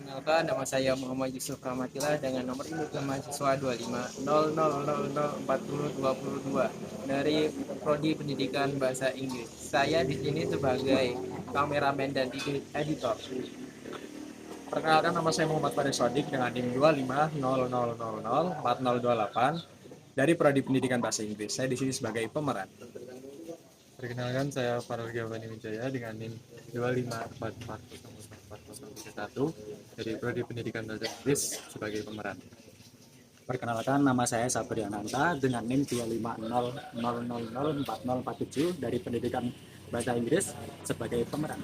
Perkenalkan, nama saya Muhammad Yusuf Rahmatillah dengan nomor induk mahasiswa 2500040202 dari Prodi Pendidikan Bahasa Inggris. Saya di sini sebagai kameramen dan editor. Perkenalkan, nama saya Muhammad Faris Sodik dengan NIM 2500004028 dari Prodi Pendidikan Bahasa Inggris. Saya di sini sebagai pemeran. Perkenalkan, saya Farel Giovanni Wijaya dengan NIM 2544004031 dari Prodi Pendidikan Bahasa Inggris sebagai pemeran. Perkenalkan, nama saya Sabri Ananta dengan NIM 2500004047 dari Pendidikan Bahasa Inggris sebagai pemeran.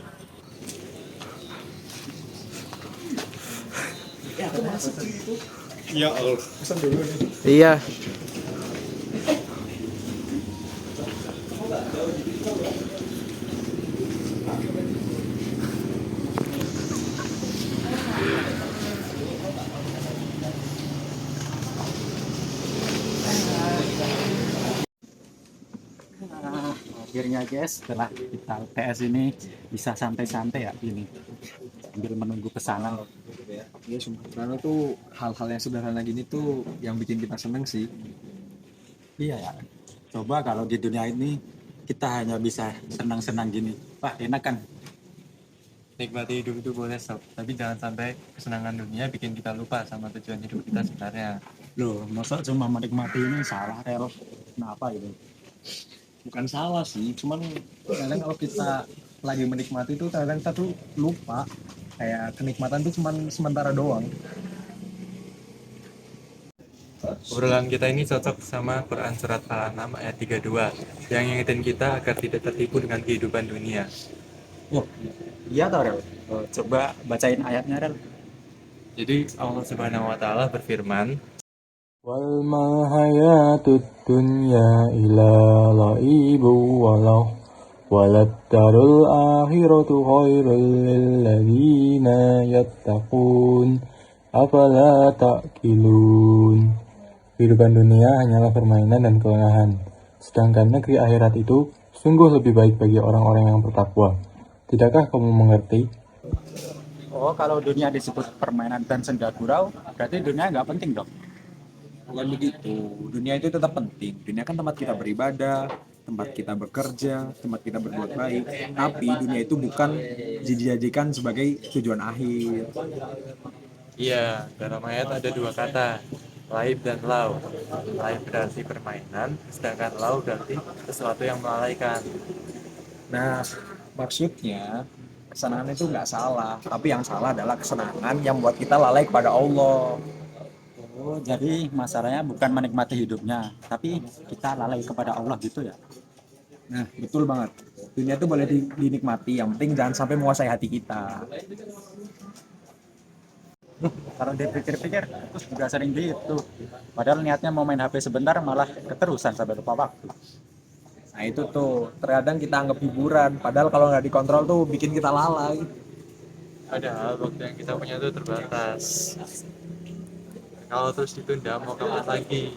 Ya Allah, pesan dulu nih. Iya. Akhirnya guys, setelah kita UTS ini bisa santai-santai ya ini sambil menunggu pesanan. Ya, sebenarnya tuh hal-hal yang sederhana gini tuh yang bikin kita seneng sih. Iya ya. Coba kalau di dunia ini kita hanya bisa senang-senang gini, wah enak kan? Nikmati hidup itu boleh sob, tapi jangan sampai kesenangan dunia bikin kita lupa sama tujuan hidup kita sebenarnya. Loh, masa cuma menikmati ini salah rel? Kenapa gitu? Bukan salah sih, cuman kadang kalau kita lagi menikmati itu kadang kita tuh lupa kayak kenikmatan tuh cuman sementara doang. Obrolan kita ini cocok sama Quran Surat Al-An'am ayat 32 yang ngingetin kita agar tidak tertipu dengan kehidupan dunia. Oh, iya toh rel. Oh, coba bacain ayatnya rel. Jadi Allah Subhanahu wa taala berfirman, Wal ma hayatud dunya illa la'ibu walau walad darul akhiratu khairul lil ladzina yattaqun afala ta'qilun. Kehidupan dunia hanyalah permainan dan kelengahan, sedangkan negeri akhirat itu sungguh lebih baik bagi orang-orang yang bertakwa. Tidakkah kamu mengerti? Oh, kalau dunia disebut permainan dan senda gurau, berarti dunia nggak penting dong. Bukan begitu. Dunia itu tetap penting. Dunia kan tempat kita beribadah, tempat kita bekerja, tempat kita berbuat baik. Tapi dunia itu bukan dijadikan sebagai tujuan akhir. iya, dalam ayat ada dua kata, laib dan lau. Laib berarti permainan, sedangkan lau berarti sesuatu yang melalaikan. Nah, maksudnya kesenangan itu nggak salah, tapi yang salah adalah kesenangan yang buat kita lalai kepada Allah. Oh, jadi masalahnya bukan menikmati hidupnya, tapi kita lalai kepada Allah gitu ya. Nah, betul banget. Dunia itu boleh dinikmati, yang penting jangan sampai menguasai hati kita. Kalau dipikir-pikir, terus juga sering gitu. Padahal niatnya mau main HP sebentar, malah keterusan sampai lupa waktu. Nah, itu tuh terkadang kita anggap hiburan, padahal kalau nggak dikontrol tuh bikin kita lalai. Padahal waktu yang kita punya itu terbatas. Kalau terus ditunda mau kapan lagi?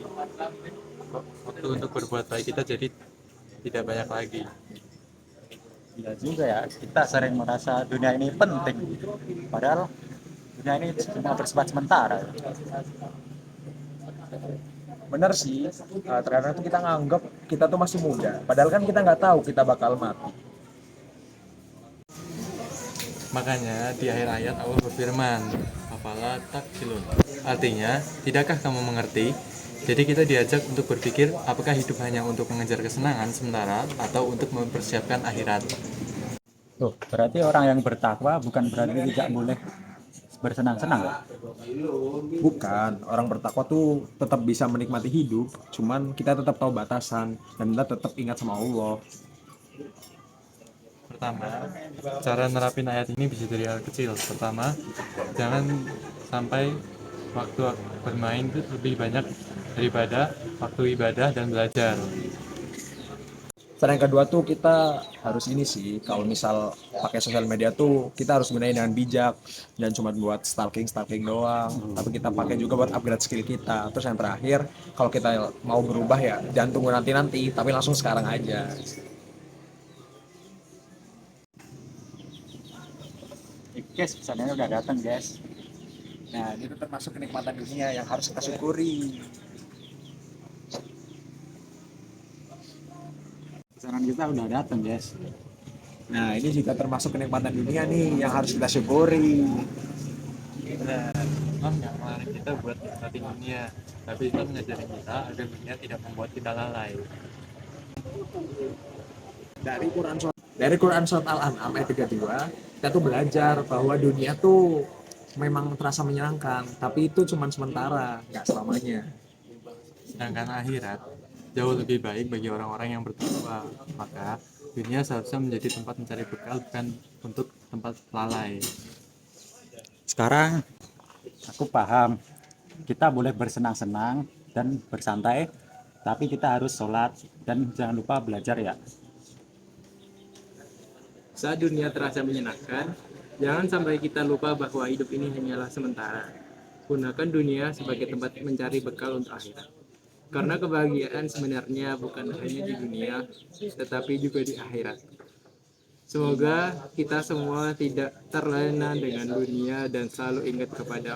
Waktu untuk berbuat baik kita jadi tidak banyak lagi. Iya juga ya, kita sering merasa dunia ini penting. Padahal dunia ini cuma bersifat sementara. Bener sih, terkadang tuh kita nganggap kita tuh masih muda, padahal kan kita nggak tahu kita bakal mati. Makanya di akhir ayat Allah berfirman, "Afala taqilun." Artinya, tidakkah kamu mengerti? Jadi kita diajak untuk berpikir apakah hidup hanya untuk mengejar kesenangan sementara atau untuk mempersiapkan akhirat. Tuh, berarti orang yang bertakwa bukan berarti tidak boleh bersenang-senang. Bukan, orang bertakwa tuh tetap bisa menikmati hidup, cuman kita tetap tahu batasan dan kita tetap ingat sama Allah. Pertama, cara nerapin ayat ini bisa dari hal kecil. Pertama, jangan sampai waktu bermain itu lebih banyak daripada waktu ibadah dan belajar. Cara yang kedua tuh kita harus ini sih, kalau misal pakai sosial media tuh kita harus gunain dengan bijak, dan cuma buat stalking doang, tapi kita pakai juga buat upgrade skill kita. Terus yang terakhir, kalau kita mau berubah ya jangan tunggu nanti, tapi langsung sekarang aja. Guys, pesannya udah datang guys. Nah, itu termasuk kenikmatan dunia yang harus kita syukuri. Pesanan kita udah datang, guys. Nah, ini juga termasuk kenikmatan dunia nih yang harus kita syukuri. Benar. Islam nggak melarang kita buat nikmatin dunia, tapi Islam ngajarin kita agar dunia tidak membuat kita lalai. Dari Quran surat Al-An'am ayat 32, kita tuh belajar bahwa dunia tuh memang terasa menyenangkan, tapi itu cuma sementara, nggak selamanya. Sedangkan akhirat jauh lebih baik bagi orang-orang yang bertakwa. Maka dunia seharusnya menjadi tempat mencari bekal, bukan untuk tempat lalai. Sekarang aku paham, kita boleh bersenang-senang dan bersantai, tapi kita harus sholat dan jangan lupa belajar ya. Saat dunia terasa menyenangkan, jangan sampai kita lupa bahwa hidup ini hanyalah sementara. Gunakan dunia sebagai tempat mencari bekal untuk akhirat. Karena kebahagiaan sebenarnya bukan hanya di dunia, tetapi juga di akhirat. Semoga kita semua tidak terlena dengan dunia dan selalu ingat kepada